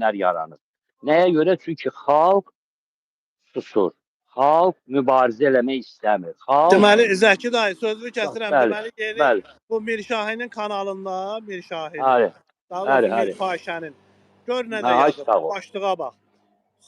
yaranır. Nəyə görə? Çünki xalq susur. Xalq mübarizə eləmək istəmir. Xalq Deməli Zəki dayı sözünü kəsirəm. bəli, Deməli yeni bəli, bu Mirşahinin kanalında, Mirşahinin, bəli, daha bəli, doğrusu Mir bəli. Fahişənin gör necə Ay yazıb. sağ ol. Başlığa bax.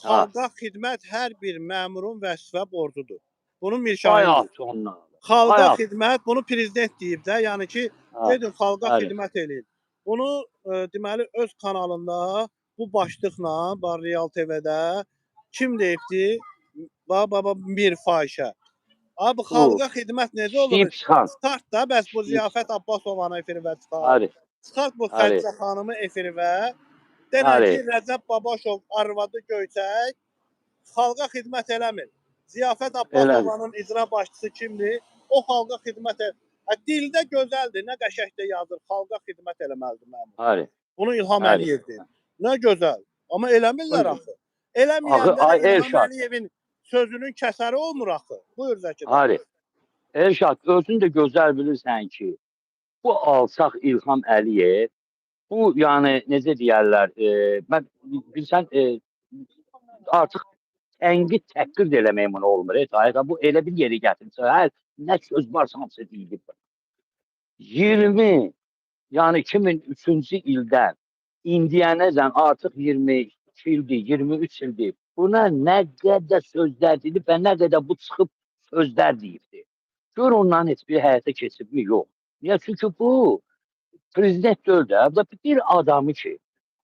Ha, Xalqa xidmət hər bir məmurun vəzifə borcudur. Bunu ay Mirşahin deyir. at ondan. Ay Xalqa at. xidmət, bunu prezident deyib də, yəni ki, Ha, gedin xalqa bəli. xidmət eləyin. Bunu deməli öz kanalında bu başlıqla, bax Real TV-də kim deyibdi? Baba Mir Fahişə. Abi Bu xalqa xidmət necə olur? işləyib çıxan. Start da bəs bu İşləyib Ziyafət çıxan. Abbasovanı efirə çıxart. Bəli, Çıxart bu bəli, Xədicə xanımı efirə. Denən bəli. ki, Rəcəb Babaşov arvadı Göyçək xalqa xidmət eləmir. Ziyafət Elədir. Abbasovanın icra başçısı kimdir? O xalqa xidmət el. Dildə gözəldir, nə qəşəng də yazır. Xalqa xidmət eləməlidir məmur. Bəli, Bunu İlham bəli. Əliyev deyir. Nə gözəl. Amma eləmirlər axı. Axı, Eləməyəndə də ay İlham Elşad, Əliyevin sözünün kəsəri olmur axı. Buyur Zəki dayı. bəli. Elşad, özün də gözəl bilirsən ki, bu alçaq İlham Əliyev, bu yəni necə deyərlər, mən bilsən artıq tənqid təhqir də eləmək bunu olmur. Hayır, bu elə bir yeri gətirsə, hər nə söz varsa hamısı deyilir. 20, yəni 2003-cü ildən indiyənəcən artıq 22 ildir, 23 ildir. Buna nə qədər sözlər deyilib və nə qədər bu çıxıb sözlər deyibdir. Gör onların heç bir həyata keçibmi? Yox. Niyə? Çünki bu prezident deyil də. Bu bir adamı ki,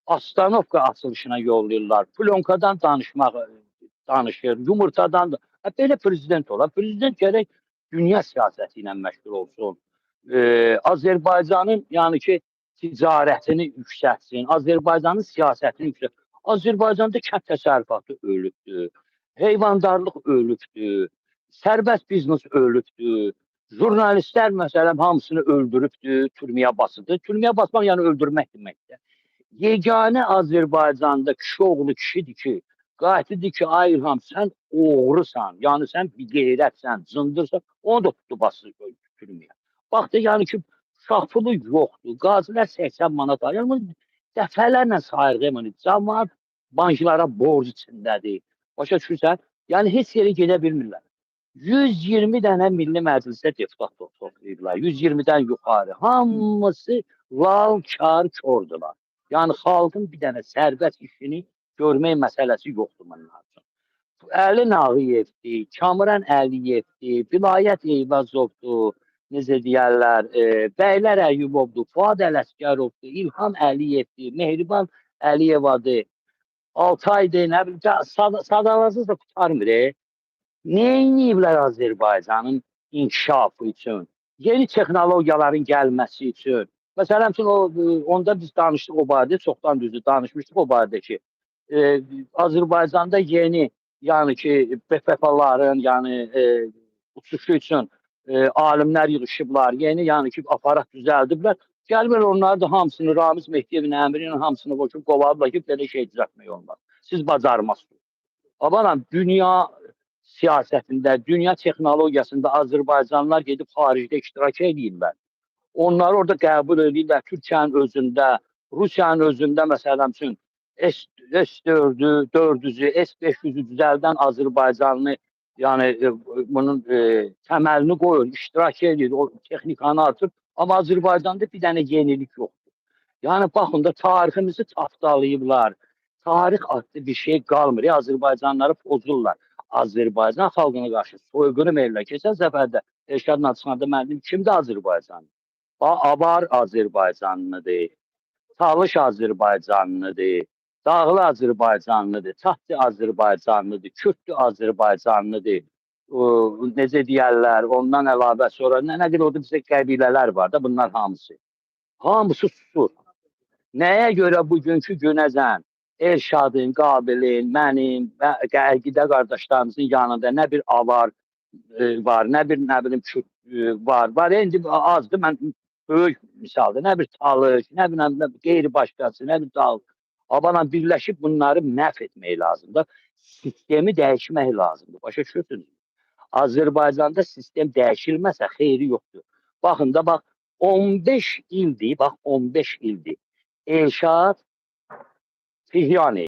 Astanovka açılışına yollayırlar. Plyonkadan danışır, yumurtadan da. Belə prezident olar. Prezident gərək dünya siyasəti ilə məşğul olsun. Azərbaycanın yəni ki, ticarətini yüksətsin, Azərbaycanın siyasətini yüksətsin. Azərbaycanda kənd təsərrüfatı ölübdür, heyvandarlıq ölübdür, sərbəst biznes ölübdür, jurnalistlər məsələn hamısını öldürübdür, türməyə basıbdır. Türməyə basmaq yəni öldürmək deməkdir. Yeganə Azərbaycanda kişi oğlu kişidir ki, qayıtıdır ki, ay İlham sən oğrusan, yəni sən bir qeyrətsən, zındırsan, onu da tutub basır türməyə. Bax da yəni ki, uşaq pulu yoxdur, qazilər 80 manat alır. Yəni bunu dəfələrlə sayırıq, yəni cəmaət banklara borc içindədir. Başa düşürsən? Yəni heç yerə gedə bilmirlər. 120 dənə Milli Məclisə deputat toplayıblar. 120-dən yuxarı. Hamısı lal, kar, kordular. Yəni xalqın bir dənə sərbəst işini görmək məsələsi yoxdur bunlar üçün. Əli Nağıyevdir, Kamran Əliyevdir, Vilayət Eyvazovdur, necə deyərlər, Bəylər Əyyubovdur, Fuad Ələsgərovdur, İlham Əliyevdir, Mehriban Əliyevadır, Altaydır, nə bilim, sadalarsız da qutarmır. Neyniyiblər Azərbaycanın inkişafı üçün, yeni texnologiyaların gəlməsi üçün. Məsələn, onda biz danışdıq o barədə, çoxdan düzdür, danışmışdıq o barədə ki, Azərbaycanda yeni, yəni ki, PPP-ların, yəni uçuşu üçün alimlər yığışıblar, yeni, yəni ki, aparat düzəldiblər. Gəlmir onları da hamısını Ramiz Mehdiyevin əmri ilə hamısını qoşub qovadılar ki, belə şey düzəltmək olmaz. Siz bacarmazsınız. Amma dünya siyasətində, dünya texnologiyasında Azərbaycanlılar gedib xaricdə iştirak edirlər. Onları orada qəbul edirlər. Türkiyənin özündə, Rusiyanın özündə məsələn üçün S4-ü, 400-ü, S500-ü düzəldən Azərbaycanlı, yəni bunun təməlini qoyur, iştirak edir, o texnikanı artır. Amma Azərbaycanda bir dənə yenilik yoxdur. Yəni baxın da tariximizi tapdalayıblar. Tarix adlı bir şey qalmır. Azərbaycanlıları pozurlar. Azərbaycan xalqına qarşı soyqırım edirlər. Keçən səfərdə Eşadla çıxanda mən dedim, kimdir Azərbaycanlı? Avar Azərbaycanlıdır, Talış Azərbaycanlıdır, Dağlı Azərbaycanlıdır, Çatlı Azərbaycanlıdır, Kürdlü Azərbaycanlıdır. Necə deyərlər, ondan əlavə sonra nə qədər orada bizə qəbilələr var da, bunlar hamısı. Hamısı susur. Nəyə görə bugünkü günəcən Elşadın, Qabilin, mənim və əqidə qardaşlarımızın yanında nə bir avar var, nə bir nə bilim Kürt var. Var indi azdır, mən böyük misaldır. Nə bir Talış, nə bir qeyri başqası, nə bir dağ. Amma birləşib bunları məhv etmək lazımdır. Sistemi dəyişmək lazımdır. Başa düşürsünüz? Azərbaycanda sistem dəyişilməsə xeyri yoxdur. Baxın da bax 15 ildir, bax 15 ildir. Elşad Fihyani.